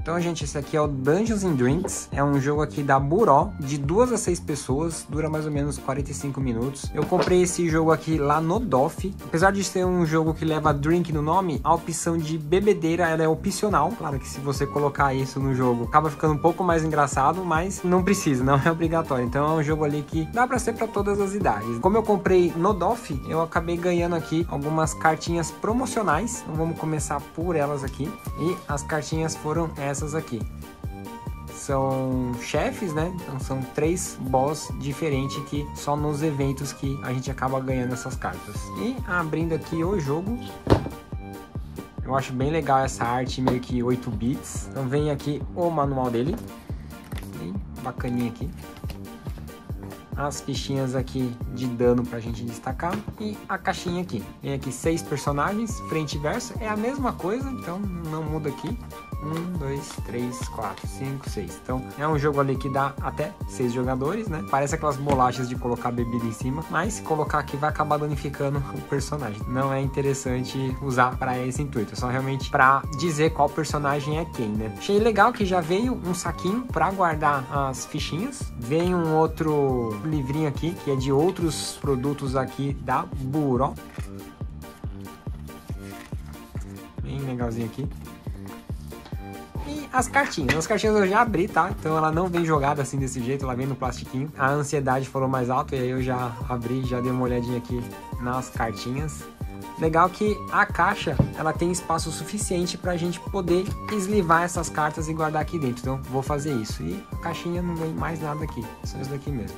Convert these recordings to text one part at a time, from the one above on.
Então, gente, esse aqui é o Dungeons & Drinks. É um jogo aqui da Buró, de 2 a 6 pessoas, dura mais ou menos 45 minutos. Eu comprei esse jogo aqui lá no DOF. Apesar de ser um jogo que leva drink no nome, a opção de bebedeira, ela é opcional. Claro que se você colocar isso no jogo, acaba ficando um pouco mais engraçado, mas não precisa, não é obrigatório. Então, é um jogo ali que dá pra ser pra todas as idades. Como eu comprei no DOF, eu acabei ganhando aqui algumas cartinhas promocionais. Então, vamos começar por elas aqui. E as cartinhas foram essas aqui. São chefes, né? Então são 3 boss diferentes que só nos eventos que a gente acaba ganhando essas cartas. E abrindo aqui o jogo, eu acho bem legal essa arte meio que 8 bits. Então vem aqui o manual dele, bem bacaninha aqui. As fichinhas aqui de dano pra gente destacar e a caixinha aqui. Tem aqui 6 personagens, frente e verso, é a mesma coisa, então não muda aqui. 1, 2, 3, 4, 5, 6. Então é um jogo ali que dá até 6 jogadores, né? Parece aquelas bolachas de colocar bebida em cima, mas se colocar aqui vai acabar danificando o personagem. Não é interessante usar para esse intuito, é só realmente para dizer qual personagem é quem, né? Achei legal que já veio um saquinho para guardar as fichinhas. Vem um outro livrinho aqui que é de outros produtos aqui da Buró. Bem legalzinho aqui. E as cartinhas eu já abri, tá? Então ela não vem jogada assim desse jeito, ela vem no plastiquinho. A ansiedade falou mais alto e aí eu já abri, já dei uma olhadinha aqui nas cartinhas. Legal que a caixa, ela tem espaço suficiente pra gente poder eslivar essas cartas e guardar aqui dentro. Então vou fazer isso. E a caixinha não vem mais nada aqui, só isso daqui mesmo.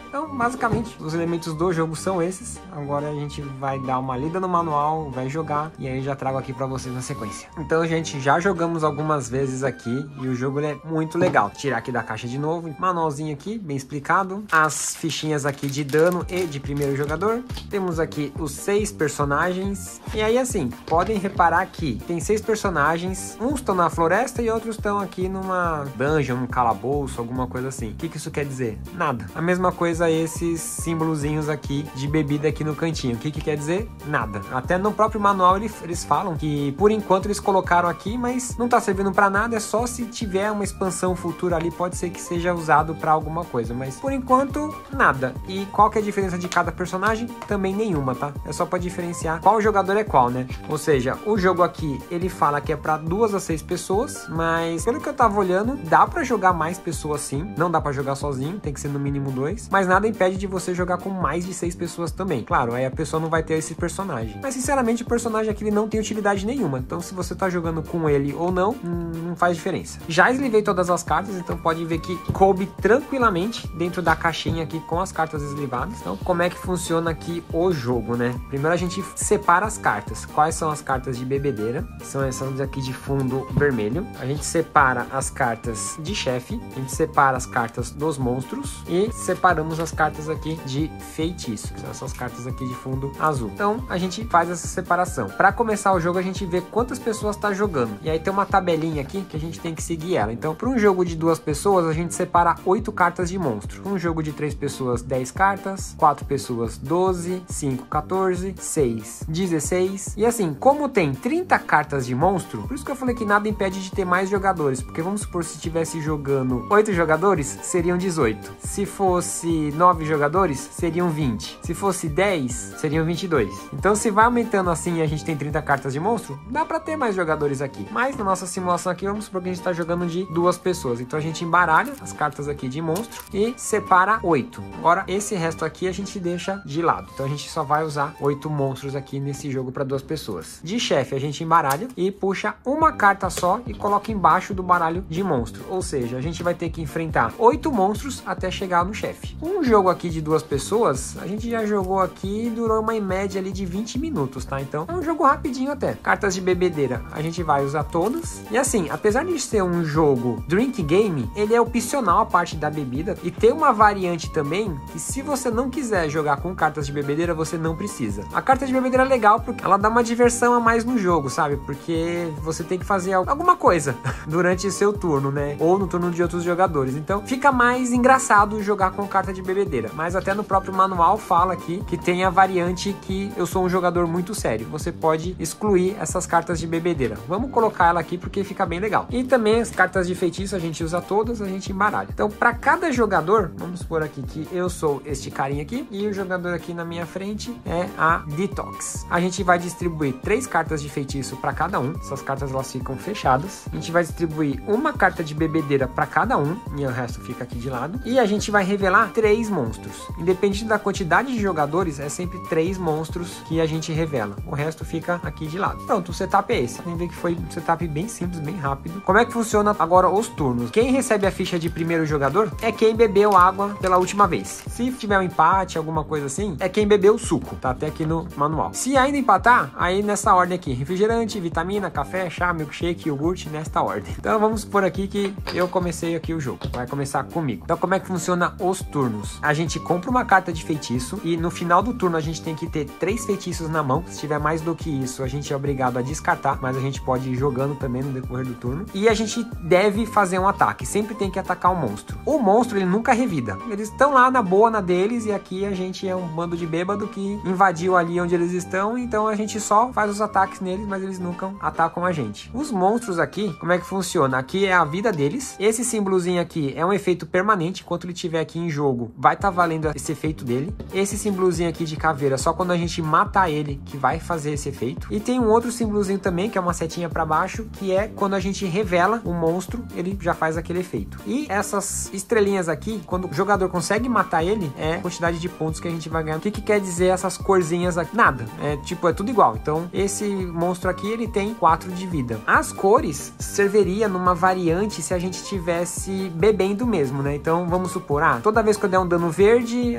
Então, basicamente, os elementos do jogo são esses. Agora a gente vai dar uma lida no manual, vai jogar e aí já trago aqui pra vocês na sequência. Então, gente, já jogamos algumas vezes aqui e o jogo é muito legal. Tirar aqui da caixa de novo, manualzinho aqui, bem explicado. As fichinhas aqui de dano e de primeiro jogador. Temos aqui os 6 personagens. E aí, assim, podem reparar que tem 6 personagens. Uns estão na floresta e outros estão aqui numa dungeon, num calabouço, alguma coisa assim. O que isso quer dizer? Nada. A mesma coisa a esses símbolozinhos aqui de bebida aqui no cantinho. O que quer dizer? Nada. Até no próprio manual eles falam que por enquanto eles colocaram aqui, mas não tá servindo pra nada, é só se tiver uma expansão futura ali, pode ser que seja usado pra alguma coisa, mas por enquanto nada. E qual que é a diferença de cada personagem? Também nenhuma, tá? É só pra diferenciar qual jogador é qual, né? Ou seja, o jogo aqui, ele fala que é pra 2 a 6 pessoas, mas pelo que eu tava olhando, dá pra jogar mais pessoas sim, não dá pra jogar sozinho, tem que ser no mínimo 2, mas nada impede de você jogar com mais de 6 pessoas também. Claro, aí a pessoa não vai ter esse personagem. Mas sinceramente o personagem aqui ele não tem utilidade nenhuma. Então se você tá jogando com ele ou não, não faz diferença. Já eslivei todas as cartas, então pode ver que coube tranquilamente dentro da caixinha aqui com as cartas eslivadas. Então como é que funciona aqui o jogo, né? Primeiro a gente separa as cartas. Quais são as cartas de bebedeira? São essas aqui de fundo vermelho. A gente separa as cartas de chefe. A gente separa as cartas dos monstros. E separamos as cartas aqui de feitiço, que são essas cartas aqui de fundo azul. Então a gente faz essa separação. Para começar o jogo a gente vê quantas pessoas está jogando. E aí tem uma tabelinha aqui que a gente tem que seguir ela. Então para um jogo de 2 pessoas a gente separa 8 cartas de monstro. Um jogo de 3 pessoas 10 cartas, 4 pessoas 12, 5 14, 6 16. E assim, como tem 30 cartas de monstro, por isso que eu falei que nada impede de ter mais jogadores, porque vamos supor se estivesse jogando 8 jogadores, seriam 18. Se fosse 9 jogadores, seriam 20. Se fosse 10, seriam 22. Então se vai aumentando assim e a gente tem 30 cartas de monstro, dá pra ter mais jogadores aqui. Mas na nossa simulação aqui, vamos supor que a gente tá jogando de 2 pessoas. Então a gente embaralha as cartas aqui de monstro e separa 8. Agora esse resto aqui a gente deixa de lado. Então a gente só vai usar 8 monstros aqui nesse jogo para 2 pessoas. De chefe a gente embaralha e puxa uma carta só e coloca embaixo do baralho de monstro. Ou seja, a gente vai ter que enfrentar 8 monstros até chegar no chefe. Um jogo aqui de 2 pessoas, a gente já jogou aqui e durou uma média ali de 20 minutos, tá? Então é um jogo rapidinho até. Cartas de bebedeira, a gente vai usar todas. E assim, apesar de ser um jogo drink game, ele é opcional a parte da bebida. E tem uma variante também, que se você não quiser jogar com cartas de bebedeira, você não precisa. A carta de bebedeira é legal porque ela dá uma diversão a mais no jogo, sabe? Porque você tem que fazer alguma coisa durante seu turno, né? Ou no turno de outros jogadores. Então fica mais engraçado jogar com carta de bebedeira. Mas até no próprio manual fala aqui que tem a variante que eu sou um jogador muito sério. Você pode excluir essas cartas de bebedeira. Vamos colocar ela aqui porque fica bem legal. E também as cartas de feitiço a gente usa todas, a gente embaralha. Então, para cada jogador, vamos supor aqui que eu sou este carinha aqui e o jogador aqui na minha frente é a Detox. A gente vai distribuir 3 cartas de feitiço para cada um. Essas cartas elas ficam fechadas. A gente vai distribuir uma carta de bebedeira para cada um e o resto fica aqui de lado. E a gente vai revelar 3 monstros. Independente da quantidade de jogadores, é sempre 3 monstros que a gente revela. O resto fica aqui de lado. Pronto, o setup é esse. Tem que ver que foi um setup bem simples, bem rápido. Como é que funciona agora os turnos? Quem recebe a ficha de primeiro jogador é quem bebeu água pela última vez. Se tiver um empate, alguma coisa assim, é quem bebeu o suco. Tá até aqui no manual. Se ainda empatar, aí nessa ordem aqui, refrigerante, vitamina, café, chá, milkshake, iogurte, nesta ordem. Então vamos por aqui que eu comecei aqui o jogo. Vai começar comigo. Então como é que funciona os turnos? A gente compra uma carta de feitiço e no final do turno a gente tem que ter 3 feitiços na mão. Se tiver mais do que isso, a gente é obrigado a descartar, mas a gente pode ir jogando também no decorrer do turno. E a gente deve fazer um ataque. Sempre tem que atacar o monstro. O monstro, ele nunca revida. Eles estão lá na boa, na deles, e aqui a gente é um bando de bêbado que invadiu ali onde eles estão, então a gente só faz os ataques neles, mas eles nunca atacam a gente. Os monstros aqui, como é que funciona? Aqui é a vida deles. Esse símbolozinho aqui é um efeito permanente. Enquanto ele estiver aqui em jogo, vai estar valendo esse efeito dele. Esse símbolozinho aqui de caveira, só quando a gente matar ele que vai fazer esse efeito. E tem um outro símbolozinho também, que é uma setinha para baixo, que é quando a gente revela o monstro, ele já faz aquele efeito. E essas estrelinhas aqui, quando o jogador consegue matar ele, é a quantidade de pontos que a gente vai ganhar. O que quer dizer essas corzinhas aqui? Nada. É tipo, é tudo igual. Então, esse monstro aqui, ele tem 4 de vida. As cores serviria numa variante se a gente tivesse bebendo mesmo, né? Então, vamos supor, toda vez que eu der um dano verde,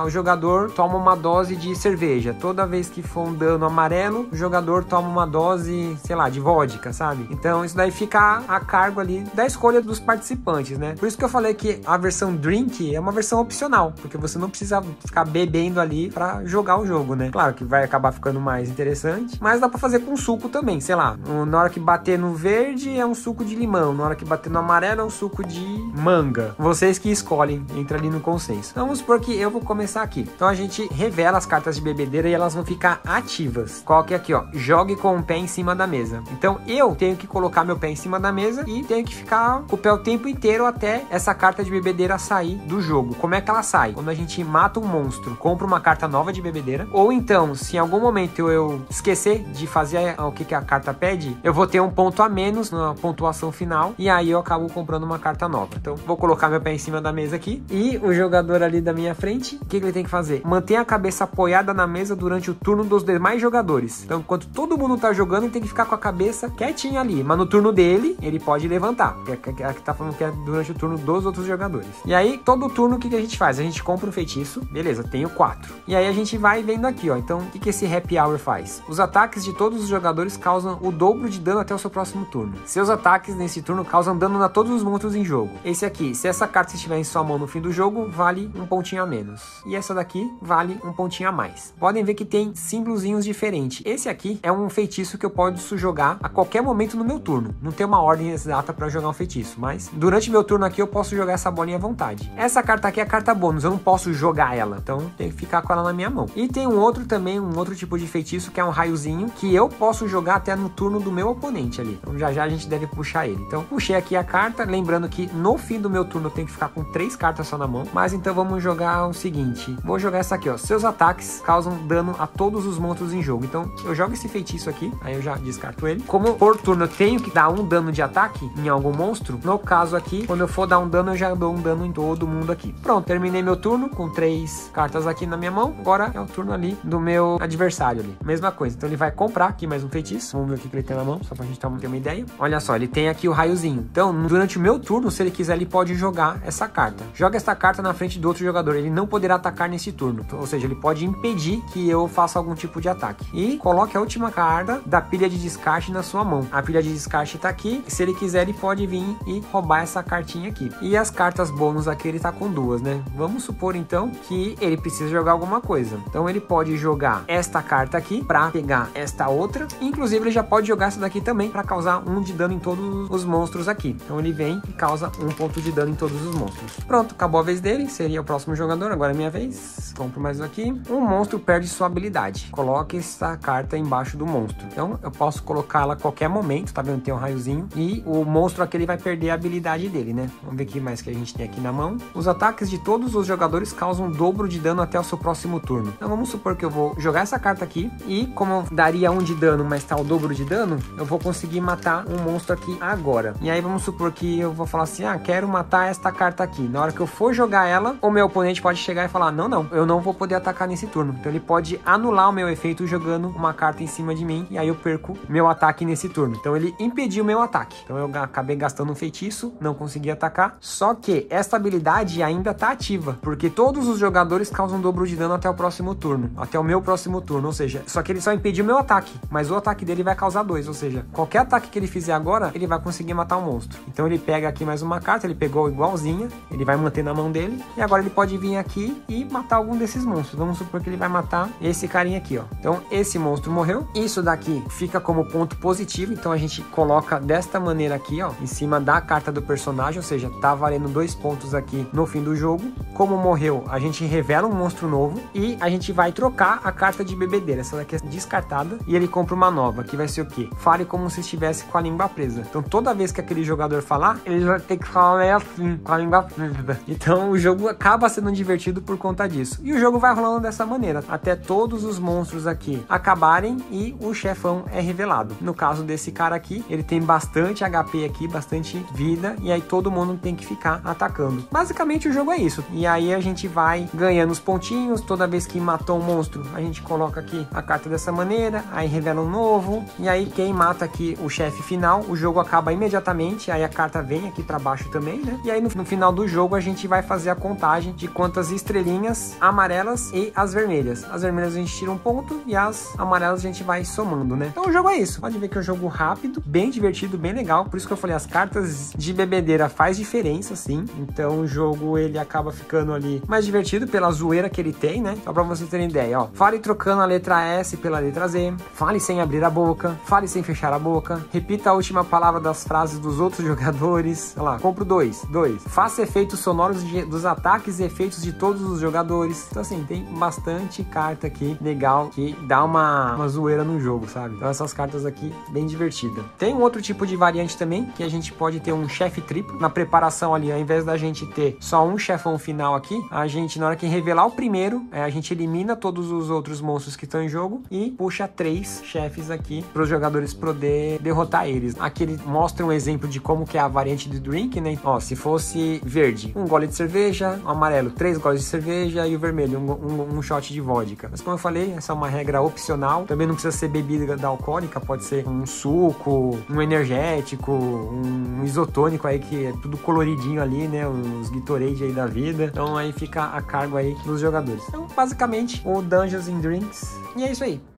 o jogador toma uma dose de cerveja. Toda vez que for um dano amarelo, o jogador toma uma dose, sei lá, de vodka, sabe? Então, isso daí fica a cargo ali da escolha dos participantes, né? Por isso que eu falei que a versão Drink é uma versão opcional, porque você não precisa ficar bebendo ali pra jogar o jogo, né? Claro que vai acabar ficando mais interessante, mas dá pra fazer com suco também, sei lá. Na hora que bater no verde é um suco de limão, na hora que bater no amarelo é um suco de manga. Vocês que escolhem, entra ali no consenso. Então, vamos supor que eu vou começar aqui. Então, a gente revela as cartas de bebedeira e elas vão ficar ativas. Qual que é aqui, ó? Jogue com o pé em cima da mesa. Então, eu tenho que colocar meu pé em cima da mesa e tenho que ficar com o pé o tempo inteiro até essa carta de bebedeira sair do jogo. Como é que ela sai? Quando a gente mata um monstro, compra uma carta nova de bebedeira, ou então, se em algum momento eu esquecer de fazer o que a carta pede, eu vou ter um ponto a menos na pontuação final, e aí eu acabo comprando uma carta nova. Então, vou colocar meu pé em cima da mesa aqui, e o jogador ali da minha frente, o que ele tem que fazer? Manter a cabeça apoiada na mesa durante o turno dos demais jogadores. Então, enquanto todo mundo tá jogando, ele tem que ficar com a cabeça quietinha ali, mas no turno dele, ele pode levantar, porque aqui tá falando que é durante o turno dos outros jogadores. E aí, todo turno, o que a gente faz? A gente compra um feitiço, beleza, tenho 4. E aí a gente vai vendo aqui, ó. Então, o que esse Happy Hour faz? Os ataques de todos os jogadores causam o dobro de dano até o seu próximo turno. Seus ataques nesse turno causam dano a todos os monstros em jogo. Esse aqui, se essa carta estiver em sua mão no fim do jogo, vale um pontinho a menos. E essa daqui vale um pontinho a mais. Podem ver que tem símbolozinhos diferentes. Esse aqui é um feitiço que eu posso jogar a qualquer momento no meu turno. Não tem uma ordem exata para jogar um feitiço, mas durante meu turno aqui eu posso jogar essa bolinha à vontade. Essa carta aqui é a carta bônus, eu não posso jogar ela, então tem que ficar com ela na minha mão. E tem um outro também, um outro tipo de feitiço que é um raiozinho, que eu posso jogar até no turno do meu oponente ali. Então já a gente deve puxar ele. Então puxei aqui a carta, lembrando que no fim do meu turno eu tenho que ficar com 3 cartas só na mão. Mas então vamos jogar o seguinte, vou jogar essa aqui, ó. Seus ataques causam dano a todos os monstros em jogo. Então eu jogo esse feitiço aqui, aí eu já descarto ele. Como por turno eu tenho que dar um dano de ataque em algum monstro, no caso aqui, quando eu for dar um dano, eu já dou um dano em todo mundo aqui. Pronto, terminei meu turno com 3 cartas aqui na minha mão. Agora é o turno ali do meu adversário ali. Mesma coisa, então ele vai comprar aqui mais um feitiço. Vamos ver o que ele tem na mão, só pra gente ter uma ideia. Olha só, ele tem aqui o raiozinho. Então, durante o meu turno, se ele quiser, ele pode jogar essa carta. Joga essa carta na frente do outro jogador. Ele não poderá atacar nesse turno. Ou seja, ele pode impedir que eu faça algum tipo de ataque. E coloque a última carta da pilha de descarte na sua mão. A pilha de descarte tá aqui. Se ele quiser, ele pode vir e roubar essa cartinha aqui. E as cartas bônus aqui, ele tá com 2, né? Vamos supor, então, que ele precisa jogar alguma coisa. Então, ele pode jogar esta carta aqui pra pegar esta outra. Inclusive, ele já pode jogar essa daqui também pra causar 1 de dano em todos os monstros aqui. Então, ele vem e causa 1 ponto de dano em todos os monstros. Pronto, acabou a vez dele. dele, seria o próximo jogador, agora é minha vez. Compro mais um aqui. Um monstro perde sua habilidade. Coloque essa carta embaixo do monstro. Então eu posso colocá-la a qualquer momento, tá vendo? Tem um raiozinho. E o monstro aqui ele vai perder a habilidade dele, né? Vamos ver o que mais que a gente tem aqui na mão. Os ataques de todos os jogadores causam o dobro de dano até o seu próximo turno. Então vamos supor que eu vou jogar essa carta aqui e como eu daria 1 de dano, mas tá o dobro de dano, eu vou conseguir matar um monstro aqui agora. E aí vamos supor que eu vou falar assim, quero matar esta carta aqui. Na hora que eu for jogar ela, o meu oponente pode chegar e falar, não, eu não vou poder atacar nesse turno. Então ele pode anular o meu efeito jogando uma carta em cima de mim e aí eu perco meu ataque nesse turno. Então ele impediu o meu ataque. Então eu acabei gastando um feitiço, não consegui atacar. Só que essa habilidade ainda tá ativa, porque todos os jogadores causam dobro de dano até o próximo turno, até o meu próximo turno, ou seja, só que ele só impediu o meu ataque, mas o ataque dele vai causar 2, ou seja, qualquer ataque que ele fizer agora, ele vai conseguir matar o monstro. Então ele pega aqui mais uma carta, ele pegou igualzinha, ele vai manter na mão dele, e agora ele pode vir aqui e matar algum desses monstros. Vamos supor que ele vai matar esse carinha aqui, ó. Então esse monstro morreu, isso daqui fica como ponto positivo, então a gente coloca desta maneira aqui, ó, em cima da carta do personagem, ou seja, tá valendo 2 pontos aqui no fim do jogo. Como morreu, a gente revela um monstro novo e a gente vai trocar a carta de bebedeira, essa daqui é descartada, e ele compra uma nova, que vai ser o quê? Fale como se estivesse com a língua presa. Então toda vez que aquele jogador falar, ele vai ter que falar assim, com a língua presa. Então o jogo acaba sendo divertido por conta disso. E o jogo vai rolando dessa maneira, até todos os monstros aqui acabarem e o chefão é revelado. No caso desse cara aqui, ele tem bastante HP aqui, bastante vida, e aí todo mundo tem que ficar atacando. Basicamente o jogo é isso. E aí a gente vai ganhando os pontinhos, toda vez que matou um monstro, a gente coloca aqui a carta dessa maneira, aí revela um novo, e aí quem mata aqui o chefe final, o jogo acaba imediatamente, aí a carta vem aqui pra baixo também, né? E aí no final do jogo a gente vai fazer a contagem de quantas estrelinhas amarelas e as vermelhas. As vermelhas a gente tira um ponto e as amarelas a gente vai somando, né? Então o jogo é isso. Pode ver que é um jogo rápido, bem divertido, bem legal. Por isso que eu falei, as cartas de bebedeira faz diferença, sim. Então o jogo ele acaba ficando ali mais divertido pela zoeira que ele tem, né? Só pra vocês terem ideia, ó. Fale trocando a letra S pela letra Z. Fale sem abrir a boca. Fale sem fechar a boca. Repita a última palavra das frases dos outros jogadores. Olha lá, compro 2. Faça efeitos sonoros dos ataques e efeitos de todos os jogadores. Então assim, tem bastante carta aqui legal que dá uma zoeira no jogo, sabe? Então essas cartas aqui, bem divertida. Tem um outro tipo de variante também, que a gente pode ter um chefe triplo. Na preparação ali, ao invés da gente ter só um chefão final aqui, a gente, na hora que revelar o primeiro, a gente elimina todos os outros monstros que estão em jogo e puxa 3 chefes aqui para os jogadores poder derrotar eles. Aqui ele mostra um exemplo de como que é a variante de drink, né? Ó, se fosse verde, 1 gole de cerveja, o amarelo, 3 goles de cerveja e o vermelho, um shot de vodka. Mas como eu falei, essa é uma regra opcional. Também não precisa ser bebida alcoólica, pode ser um suco, um energético, um isotônico aí que é tudo coloridinho ali, né? Os Gatorade aí da vida. Então aí fica a cargo aí dos jogadores. Então, basicamente, o Dungeons and Drinks. E é isso aí.